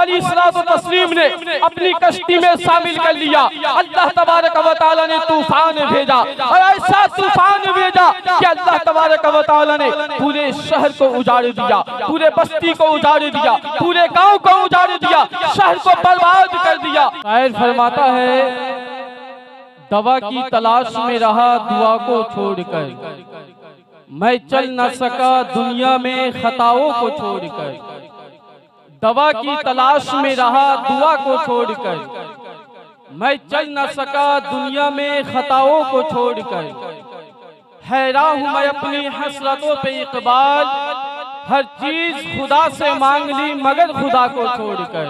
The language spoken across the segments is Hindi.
अलैहिस्सलातु तस्लीम ने अपनी कश्ती में शामिल कर लिया। अल्लाह तबारक व तआला ने तूफान भेजा और ऐसा तूफान भेजा कि अल्लाह तबारक व तआला ने पूरे शहर को उजाड़ दिया, पूरे बस्ती को उजाड़ दिया, पूरे गांव को उजाड़ दिया, शहर को बर्बाद कर दिया। शायर फरमाता है, दवा की तलाश में रहा दुआ को छोड़कर, मैं चल न सका दुनिया में खताओं को छोड़कर। दवा की तलाश में रहा दुआ को छोड़कर, मैं चल न सका दुनिया में खताओं को छोड़कर। हैरान हूं मैं अपनी हसरतों पे इकबाल, हर चीज खुदा से मांग ली मगर खुदा को छोड़कर।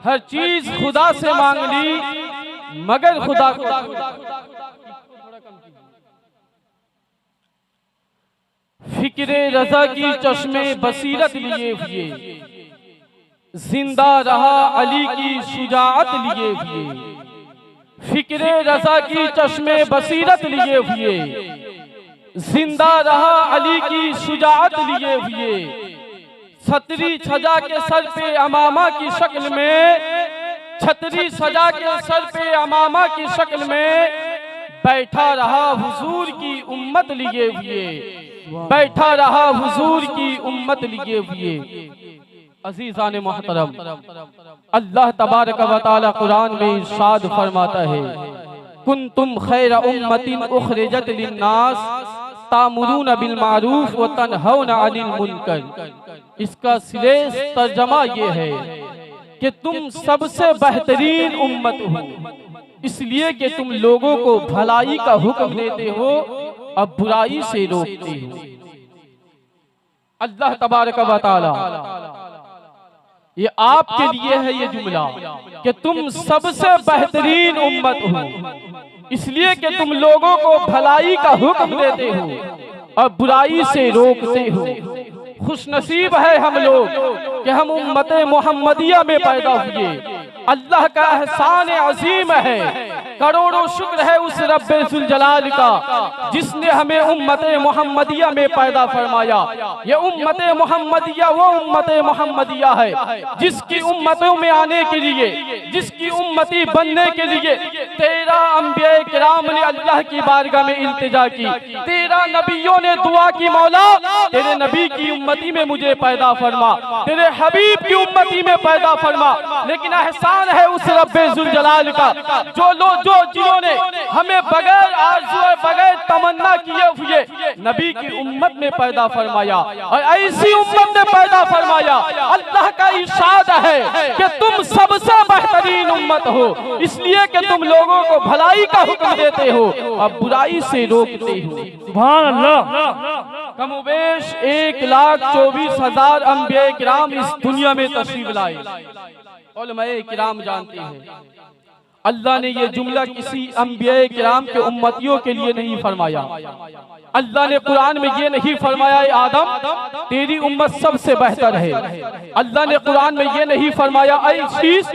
हर चीज खुदा से मांग ली मगर खुदा को। फिक्रे रजा की चश्मे बसीरत लिए हुए, जिंदा रहा अली की शुजाअत लिए हुए। फिक्रे रजा की चश्मे बसीरत लिए हुए, जिंदा रहा अली की शुजाअत लिए हुए। छतरी सजा के सर पे अमामा की शक्ल में, छतरी सजा के सर पे अमामा की शक्ल में बैठा रहा हुजूर की उम्मत लिए हुए, बैठा रहा हुजूर की उम्मत लिए हुए। अजीजान मोहतरम, अल्लाह तबारक व तआला कुरान में इरशाद फरमाता है, कुंतुम खैर उम्मतिन उखरिजत लिन्नास तामुरून बिल मारूफ व तनहौन अनिल मुनकर। इसका श्रेष्ठ तर्जमा ये है कि तुम सबसे बेहतरीन उम्मत हो, इसलिए कि तुम लोगों को भलाई का हुक्म देते हो और बुराई से रोकते हो। अल्लाह तबारक व तआला ये आपके लिए है ये जुमला कि तुम सबसे बेहतरीन उम्मत हो, इसलिए कि तुम लोगों को भलाई का हुक्म देते हो और बुराई से रोकते हो। खुशनसीब है हम लोग कि हम उम्मत मोहम्मदिया में पैदा हुए। अल्लाह का एहसान अजीम है, करोड़ों शुक्र है उस रब्बे जुल जलाल का जिसने हमें उम्मत मोहम्मदिया में पैदा फरमाया। ये उम्मत मोहम्मदिया वो उम्मत मोहम्मदिया है जिसकी उम्मतों में आने के लिए, जिसकी उम्मती बनने के लिए 13 अंबिया किराम ने अल्लाह की बारगाह में इल्तिजा की। 13 नबियों ने दुआ की, मौला तेरे नबी की उम्मती में मुझे पैदा फरमा, तेरे हबीब की उम्मती में पैदा फरमा। लेकिन एहसान है उस रब्बे जुल जलाल का जो लोग जिन्होंने हमें बगैर आरज़ू और बगैर तमन्ना किए हुए नबी की उम्मत में पैदा फरमाया और ऐसी उम्मत में पैदा फरमाया। अल्लाह का इरशाद है कि तुम सबसे बेहतरीन उम्मत हो, इसलिए कि तुम लोगों को भलाई का हुक्म देते हो और बुराई से रोकते हो। सुभान अल्लाह। कमोबेश 1,24,000 अंबिया किराम इस दुनिया में तशरीफ लाए। उलमाए किराम जानते हैं अल्लाह ने ये जुमला किसी अंबिया किराम के उम्मतियों के लिए नहीं फरमाया। अल्लाह ने कुरान में ये नहीं फरमाया आदम तेरी उम्मत सबसे बेहतर है। अल्लाह ने कुरान में ये नहीं फरमाया ऐ शीश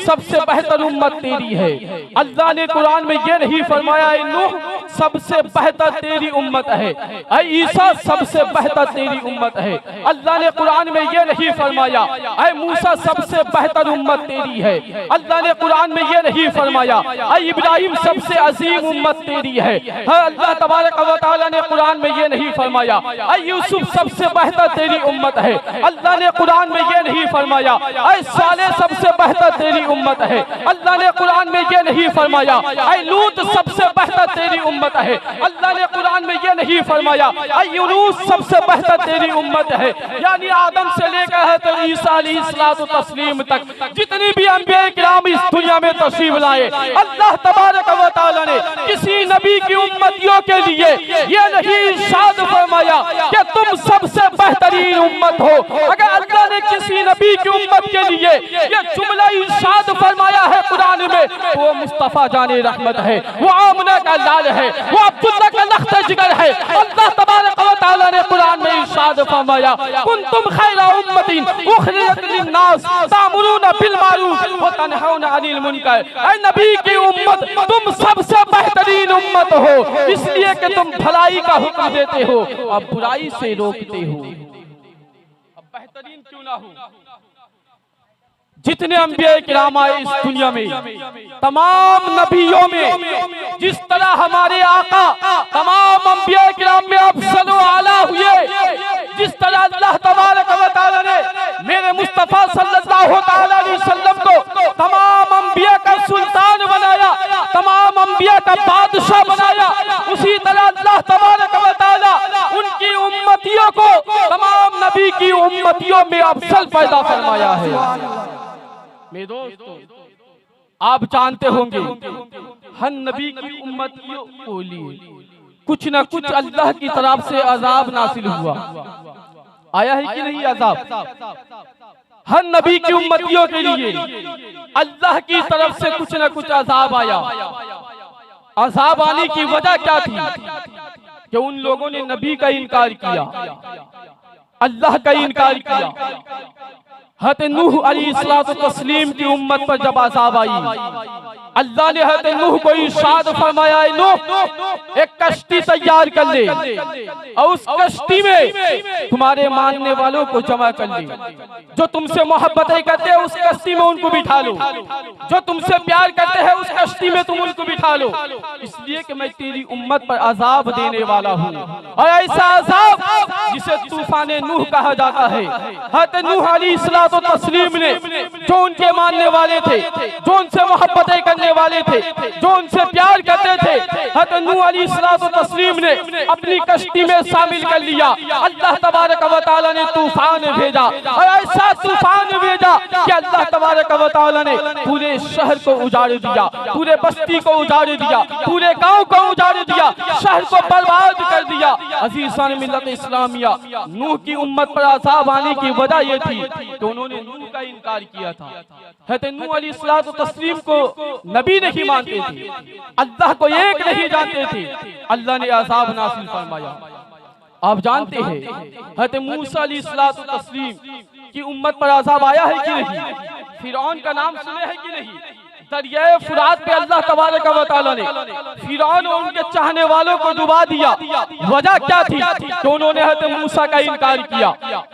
सबसे बेहतर उम्मत तेरी है। अल्लाह ने कुरान में ये नहीं फरमाया ऐ नूह सबसे बेहतर तेरी उम्मत है, ऐ ईसा सबसे बेहतर तेरी उम्मत है। अल्लाह ने कुरान में ये नहीं फरमाया ऐ मूसा सबसे बेहतर उम्मत तेरी है। अल्लाह ने कुरान में ये नहीं फरमाया ऐ इब्राहिम सबसे अजीम उम्मत तेरी है। अल्लाह तबारक व तआला ने कुरान में ये नहीं फरमाया ऐ यूसुफ सबसे बेहतर तेरी उम्मत है। अल्लाह ने कुरान में ये नहीं फरमाया ऐ सालेह सबसे बेहतर तेरी उम्मत है। अल्लाह ने कुरान में ये नहीं फरमाया ऐ लूत सबसे बेहतर तेरी उम्मत है। अल्लाह ने कुरान में ये नहीं फरमाया ऐ यूनुस सबसे बेहतर तेरी उम्मत है। यानी आदम से लेकर है तो ईसा अलैहिस्सलातु तस्लीम तक जितनी भी अंबिया किराम इस दुनिया में तशरीफ लाए, अल्लाह तबारक व तआला ने किसी नबी की उम्मतियों के लिए ये नहीं इरशाद फरमाया कि तुम सबसे बेहतरीन उम्मत हो। अगर अल्लाह ने किसी नबी की उम्मत के लिए ये जुमला इरशाद फरमाया है कुरान में, तो वो मुस्तफा जाने रहमत है, वो आमना का लाल है, वो अब्दुल्ला का लख्त जिगर है। अल्लाह तबारक व तआला ने कुरान में इरशाद फरमाया कुंतुम खैरा उम्मतिन उखरिजत लिन्नास तामुरून बिल मारूफ व तनहौन अनिल मुनकर। ऐ नबी की उम्मत तुम सबसे बेहतरीन उम्मत हो, इसलिए कि तुम भलाई का हुक्म देते हो और बुराई से रोकते हो। अब बेहतरीन क्यों ना हो, जितने अंबिया किराम आए इस दुनिया में, तमाम नबियों में जिस तरह हमारे आका तमाम अंबिया किराम में अफजल व आला हुए, जिस तरह अल्लाह तबारक व तआला ने मेरे मुस्तफा सल्लल्लाहु अलैहि वसल्लम को तमाम अंबिया का सुल्तान बनाया, तमाम अंबिया का बादशाह बनाया, उसी तरह अल्लाह तबारक व तआला उनकी उम्मतियों को तमाम नबी की उम्मतियों में अफजल पैदा फरमाया है। मेरे दोस्तों, आप जानते होंगे हर नबी की उम्मतियों को लिए कुछ न कुछ अल्लाह की तरफ से अजाब नासिल हुआ। आया है कि नहीं अजाब? हर नबी की उम्मतियों के लिए अल्लाह की तरफ से कुछ न कुछ अजाब आया। अजाब आने की वजह क्या थी? कि उन लोगों ने नबी का इनकार किया, अल्लाह का इनकार किया। हज़रत नूह अलैहिस्सलातु तस्लीम की उम्मत पर जब अज़ाब आई, अल्लाह ने हज़रत नूह को इरशाद फरमाया, नूह एक कश्ती तैयार कर ले और उस कश्ती में तुम्हारे मानने वालों को जमा कर ले, जो तुमसे मोहब्बतें करते हैं उस कश्ती में उनको बिठा लो, जो तुमसे प्यार करते हैं उस कश्ती में तुम उनको बिठा लो, इसलिए कि मैं तेरी उम्मत पर अज़ाब देने वाला हूँ। और ऐसा अज़ाब जिसे तूफान नूह कहा जाता है, हज़रत नूह अलैहिस्सलाम तो तस्लीम ने जो उनके मानने वाले थे, जो उनसे मोहब्बतें करने वाले थे, जो उनसे प्यार करते थे, हज़रत नूह अलैहिस्सलाम तो तस्लीम ने अपनी कश्ती में शामिल कर लिया। अल्लाह तबारक व तआला ने तूफान भेजा और ऐसा तूफान भेजा कि अल्लाह तबारक व तआला ने पूरे शहर को उजाड़ दिया, पूरे बस्ती को उजाड़ दिया, पूरे गांव को उजाड़ दिया, शहर को बर्बाद कर दिया। अज़ीज़ान मिल्लत इस्लामिया, नूह की उम्मत पर अज़ाब आने की वजह यह थी कि उन्होंने नूह का इनकार किया था। हज़रत नूह अलैहिस्सलातु तस्लीम को नबी नहीं मानते थे, अल्लाह को एक नहीं जानते थे, अल्लाह ने अज़ाब नासिल फरमाया। आप जानते हैं हज़रत मूसा अलैहिस्सलातु तस्लीम की उम्मत पर अज़ाब आया है कि नहीं? फिरौन का नाम सुने हैं कि नहीं? दरियाए फुरात पे अल्लाह तबारक व तआला ने फिरौन और उनके चाहने वालों को डुबा दिया। वजह क्या थी? कि उन्होंने हज़रत मूसा का इनकार किया।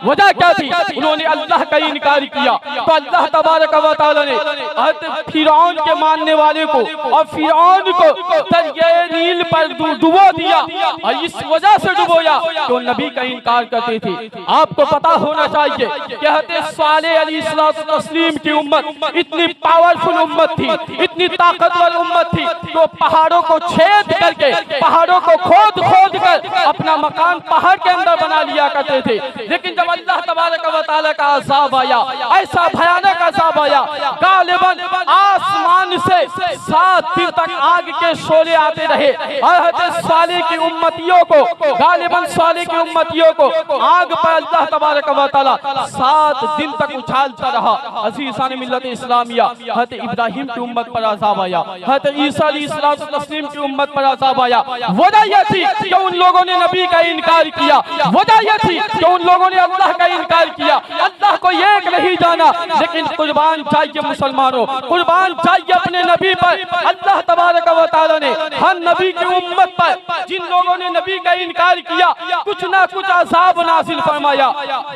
वजह क्या थी? उन्होंने अल्लाह का इनकार किया। तो अल्लाह तबारक व तआला ने हज़रत फिरौन के मानने वाले को और फिरौन को दरियाए नील पर डुबो दिया और इस वजह से डुबोया तो नबी का इनकार करते थे। आपको पता होना चाहिए कि हज़रत सालेह अलैहिस्सलातु तस्लीम की उम्मत इतनी पावरफुल उम्मत थी, इतनी ताकतवर उम्मत थी, तो पहाड़ों को छेद करके, पहाड़ों को खोद खोद कर अपना मकान पहाड़ के अंदर बना लिया करते थे। लेकिन जब अल्लाह तबारक व तआला का अज़ाब आया, ऐसा भयानक अज़ाब आया, गालिबन आसमान से 7 दिन तक आग के शोले आते रहे और हज़रत सालेह की उम्मतियों को, गालिबन सालेह की उम्मतियों को आग पर अल्लाह तबारक व तआला 7 दिन तक उछालता रहा। अज़ीज़ान मिल्लत इस्लामिया, हज़रत इब्राहिम की उम्मत पर अज़ाब आया, हज़रत ईसा अलैहिस्सलातु तस्लीम की उम्मत पर अज़ाब आया। वजह यह थी कि उन लोगों ने नबी का इनकार किया, वजह यह थी कि उन लोगों ने अल्लाह का इनकार किया, अल्लाह को एक नहीं जाना। लेकिन कुर्बान चाहिए मुसलमानों, कुर्बान चाहिए अपने नबी पर। अल्लाह तबारक व तआला ने हर नबी की उम्मत पर जिन लोगों ने नबी का इनकार किया कुछ ना कुछ अज़ाब नाज़िल फरमाया।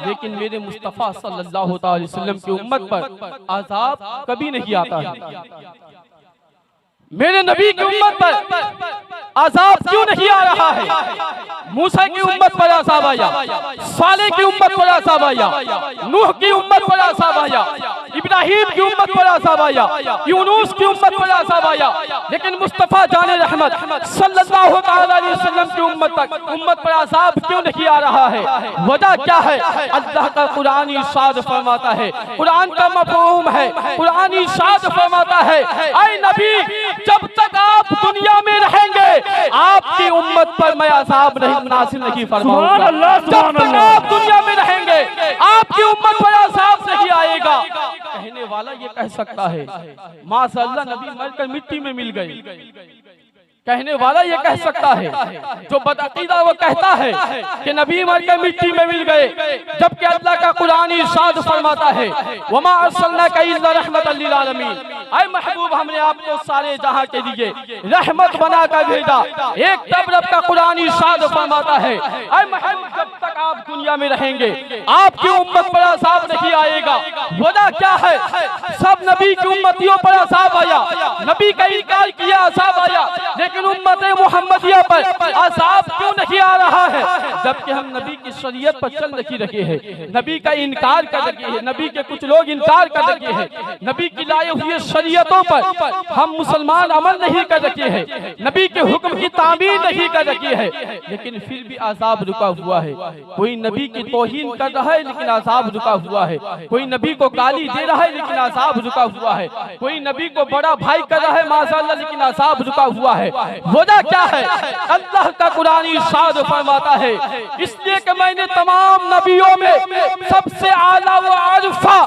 लेकिन मेरे मुस्तफ़ा सल्लल्लाहु अलैहि वसल्लम की उम्मत पर अज़ाब कभी नहीं आता है। मेरे नबी की उम्मत पर अज़ाब क्यों नहीं आ रहा है? मूसा की उम्मत पर अज़ाब आया, सालेह की उम्मत पर अज़ाब आया, नूह की उम्मत पर अज़ाब आया, इब्राहिम की उम्मत पर अज़ाब आया, यूनुस की उम्मत पर अज़ाब आया। लेकिन मुस्तफ़ा जाने रहमत सल्लल्लाहु अलैहि वसल्लम की उम्मत पर अज़ाब क्यों नहीं आ रहा है? वजह क्या है? अल्लाह का कुरान इरशाद फरमाता है, कुरान का मफ़हूम है, कुरान इरशाद फरमाता है, ऐ नबी जब तक आप दुनिया में रहेंगे आपकी उम्मत पर मैं अज़ाब नहीं नाज़िल नहीं फरमाऊंगा। जब तक आप दुनिया में रहेंगे आपकी उम्मत पर अज़ाब नहीं आएगा। कहने वाला ये कह सकता है माशाअल्लाह नबी मरकर मिट्टी में मिल गए। कहने वाला ये कह सकता है, जो बदअकीदा वो कहता है कि नबी मरकर मिट्टी में मिल गए, जबकि अल्लाह का कुरान इरशाद फरमाता है वमा अर्सलनाका इल्ला रहमतल लिल आलमीन, ऐ महबूब हमने आपको सारे जहां के लिए रहमत बनाकर भेजा। एक तब रब का कुरान इरशाद फरमाता है, ऐ महबूब जब तक आप दुनिया में रहेंगे आपकी उम्मत पर अज़ाब नहीं आएगा। वजह क्या है? सब नबी की उम्मतियों पर अज़ाब आया, नबी का इनकार किया अज़ाब आया, लेकिन उम्मत मुहम्मदिया पर अज़ाब क्यों नहीं आ रहा है? जबकि हम नबी की शरीयत पर चल नहीं रहे हैं, नबी का इनकार कर रहे हैं, नबी के कुछ लोग इनकार कर रहे हैं, नबी की लाए हुए शरीयतों पर हम मुसलमान अमल नहीं कर रहे हैं, नबी के हुक्म की तामीर नहीं कर रहे हैं, लेकिन फिर भी अज़ाब रुका हुआ है। कोई नबी की तौहीन कर रहा है लेकिन अज़ाब रुका हुआ है, कोई नबी को गाली दे रहा है लेकिन अज़ाब रुका हुआ है, कोई नबी को बड़ा भाई कर रहा है माज़अल्लाह लेकिन अज़ाब रुका हुआ है। वजह क्या है? अल्लाह का कुरान इरशाद फरमाता है, इसलिए कि मैंने तमाम नबियों में सबसे आला व अरफा,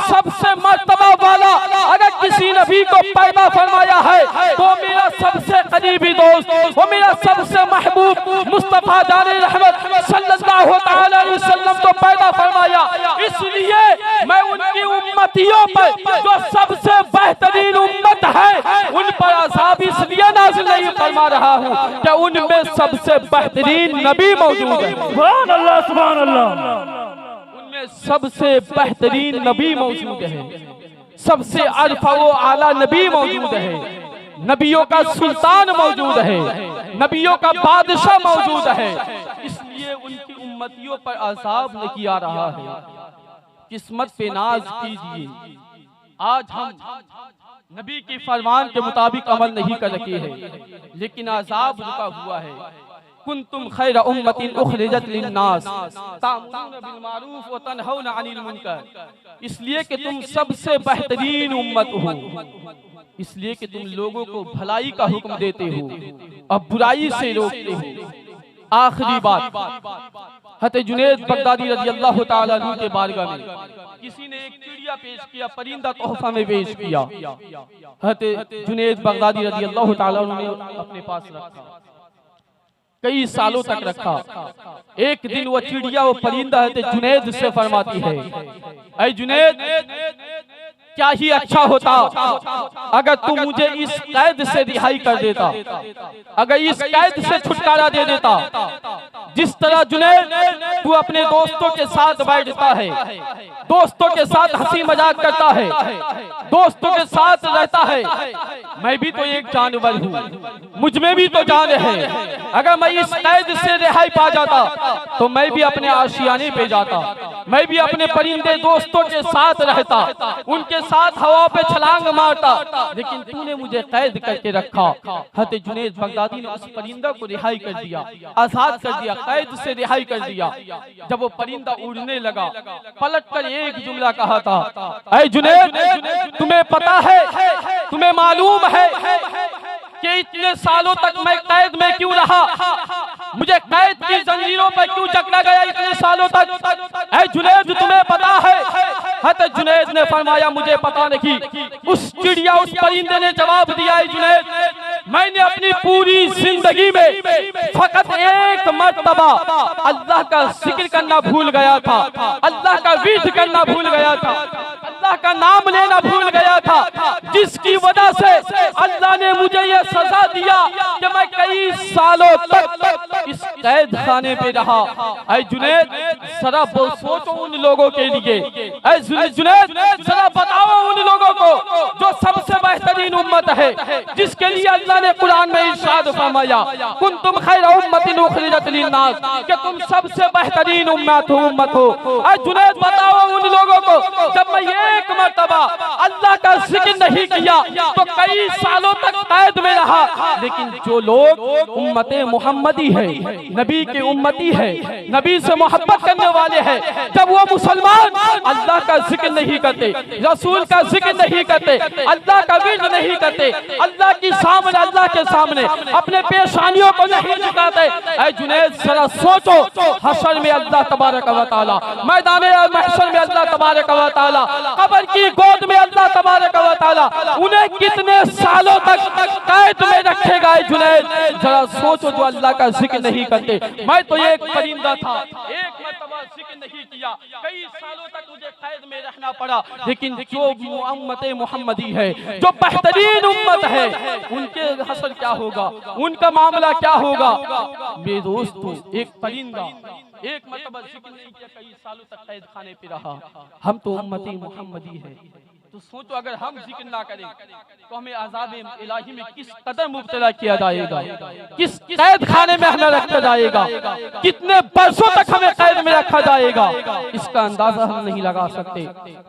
सबसे मर्तबा वाला अगर किसी नबी को पैदा फरमाया है तो मेरा सबसे करीबी दोस्त, वो मेरा सबसे महबूब मुस्तफा जाने रहमत सल्लल्लाहु अलैहि वसल्लम को पैदा फरमाया। इसलिए मैं उनकी उम्मतियों पर जो सबसे बेहतरीन उम्मत है उन पर अज़ाब इसलिए नाज़िल नहीं फरमा रहा हूँ कि उनमें सबसे बेहतरीन नबी मौजूद है। सुभान अल्लाह, सुभान अल्लाह। उनमें सबसे बेहतरीन नबी मौजूद है, सबसे अरफा व आला नबी मौजूद है, नबियों का सुल्तान मौजूद है, नबियों का बादशाह मौजूद है। इसलिए उनकी उम्मतियों पर अज़ाब नहीं आ रहा है। किस्मत पे नाज कीजिए, आज हम नबी की फरमान के मुताबिक अमल नहीं कर रहे हैं लेकिन अज़ाब रुका हुआ है। कुंतुम खैर उम्मतिन उखरिजत लिन्नास तामुरून बिल मारूफ व तनहौना अनिल मुनकर, इसलिए कि तुम सबसे बेहतरीन उम्मत हो, इसलिए कि तुम लोगों को भलाई का हुक्म देते हो और बुराई से रोकते हो। आखिरी बात, हज़रत जुनैद बगदादी रज़ी अल्लाह ताला अन्हु के बारगाह में किसी ने एक चिड़िया पेश किया, परिंदा तोहफा में पेश किया। हज़रत जुनैद बगदादी रज़ी अल्लाह ताला अन्हु ने अपने पास रखा, कई सालों तक रखा। एक दिन वो चिड़िया, वो परिंदा है जुनैद से फरमाती है, ऐ जुनैद क्या ही अच्छा होता अगर तू मुझे इस कैद से रिहाई कर देता, अगर इस कैद से छुटकारा दे देता। जिस तरह जुनैद तू अपने दोस्तों के साथ बैठता है, दोस्तों के साथ हंसी मजाक करता है, दोस्तों के साथ रहता है, मैं भी तो एक जानवर हूँ, मुझ में भी तो जान है। अगर मैं इस कैद से रिहाई पा जाता तो मैं भी अपने आशियाने पे जाता, मैं भी अपने परिंदे दोस्तों के साथ रहता, उनके साथ हवा पे छलांग मारता, लेकिन तूने मुझे कैद करके रखा। हज़रत जुनैद बगदादी ने उस परिंदा को रिहाई कर दिया, आजाद कर दिया, कैद से रिहाई कर दिया। जब वो परिंदा उड़ने लगा, पलटकर एक जुमला कहा था, ऐ जुनैद तुम्हें पता है, तुम्हें मालूम है कि इतने सालों तक मैं कैद में क्यों रहा, मुझे कैद की जंजीरों पर क्यों जकड़ा गया इतने सालों तक? ऐ जुनैद तुम्हें पता है? हज़रत जुनैद ने फरमाया मुझे पता नहीं। उस चिड़िया, उस परिंदे ने जवाब दिया, ऐ जुनैद मैंने अपनी पूरी जिंदगी में फकत एक मर्तबा अल्लाह का जिक्र करना भूल गया था, अल्लाह का विर्द करना भूल गया था, अल्लाह का नाम लेना भूल गया था, जिसकी वजह से अल्लाह ने मुझे यह सजा दिया कि मैं कई सालों तक इस कैद खाने पे रहा। ऐ जुनैद जरा सोचो उन लोगों के लिए, ऐ जुनैद जरा बताओ उन लोगों को जो सबसे बेहतरीन उम्मत है, जिसके लिए अल्लाह ने कुरान में इरशाद फरमाया, कुंतुम खैर उम्मतिन उखरिजत लिन्नास, कि तुम सबसे बेहतरीन उम्मत हो। ऐ जुनैद बताओ उन लोगों को जब मैं एक मर्तबा अल्लाह का जिक्र नहीं किया तो कई सालों तक कैद में रहा, लेकिन जो लोग उम्मते मुहम्मदी है, नबी के उम्मती है, नबी से मोहब्बत करने वाले हैं, जब वो मुसलमान अल्लाह का जिक्र नहीं करते, रसूल का जिक्र नहीं करते, अल्लाह का विर्द नहीं करते, अल्लाह की सामने, अल्लाह के सामने अपने पेशानियों को नहीं झुकाते। ऐ जुनैद जरा सोचो, हशर में अल्लाह तबारक व तआला, मैदान महशर में अल्लाह तबारक व तआला, कब्र की गोद में अल्लाह तबारक व तआला उन्हें कितने सालों तक कैद में रखेगा। ऐ जुनैद जरा सोचो, जो अल्लाह का जिक्र नहीं करते। मैं तो एक परिंदा था, एक मर्तबा जिक्र नहीं किया, कई सालों तक मुझे कैद में रहना पड़ा। लेकिन जो उम्मत मोहम्मदी है, जो बेहतरीन उम्मत है, उनके हशर क्या होगा, उनका मामला क्या होगा। मेरे दोस्तों, एक परिंदा एक मतलब जिक्र नहीं किया, कई सालों तक कैद खाने पे रहा। हम तो उम्मती मोहम्मदी है, तो सोचो अगर हम जिक्र ना करें तो हमें अज़ाब इलाही में किस कदर मुब्तला किया जाएगा, किस कैद खाने में हमें रखा जाएगा, कितने बरसों तक हमें कैद में रखा जाएगा, इसका अंदाजा हम नहीं लगा सकते।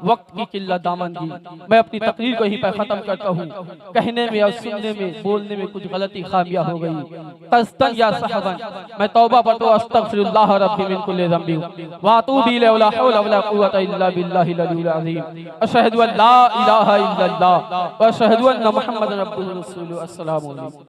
वक्त की किल्लत दामन जी, मैं अपनी तकरीर को यहीं पर खत्म करता हूँ। कहने में और सुनने में बोलने में कुछ गलती खामिया हो गई, कस्तन या सहवन, मैं तौबा पढ़ता हूँ, अस्तगफिरुल्लाह रब्बी मिन कुल्लि ज़ंबी व अतूबु इलैहि व ला हौला व ला कुव्वता इल्ला बिल्लाहिल अलिय्यिल अज़ीम। अशहदु अन ला इलाहा इल्लल्लाह व अशहदु अन्ना मुहम्मदन अब्दुहु व रसूलुहु। अस्सलामु अलैकुम।